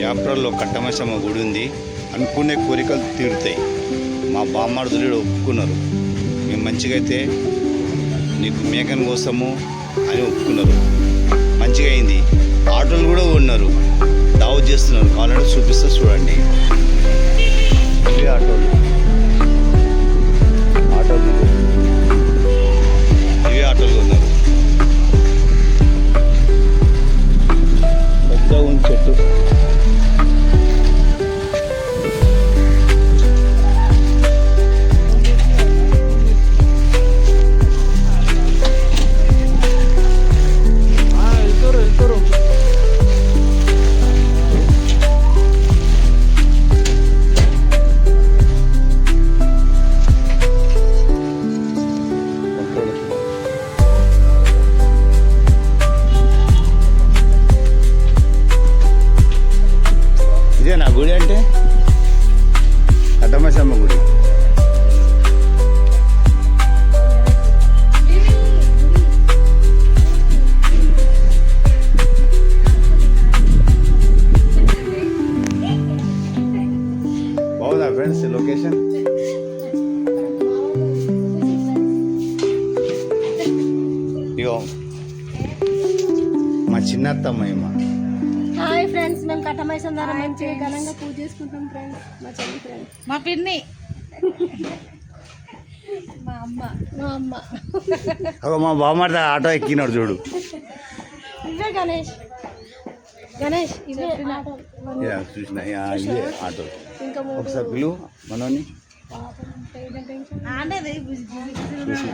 యాప్రాల్లో కట్టమైసమ్మ గుడి ఉంది. అనుకునే కోరికలు తీరుతాయి. మా బామ్మార్దులు ఒప్పుకున్నారు, మేము మంచిగా అయితే నీకు మేకను కోసము అని ఒప్పుకున్నారు. మంచిగా అయింది. ఆటోలు కూడా ఉన్నారు, దావత్ చేస్తున్నారు. కావాలంటే చూపిస్తా చూడండి. ఇవే ఆటోలు ఇవే ఆటోలు ఉన్నారు. పెద్ద ఉంది చెట్టు. ఇదేనా గుడి అంటే? కట్టమైసమ్మ గుడి. బాగుందా ఫ్రెండ్స్ లొకేషన్? ఇగో మా చిన్నత్తమ్మ. హాయ్ ఫ్రెండ్స్, మేము కట్టమైసమ్మ ద్వారా మంచిగా ఘనంగా పూజ చేసుకుంటాం ఫ్రెండ్స్. మా చెల్లి ఫ్రెండ్స్, మా పిన్ని, మా అమ్మ మా బామ్మార్ద ఆటో ఎక్కినాడు చూడు. ఇవే గణేష్ ఇవే ఆటో. చూసిన ఇవే ఆటో. ఇంకా ఒకసారి పిలువు మనోని. ఆడేది చూసిన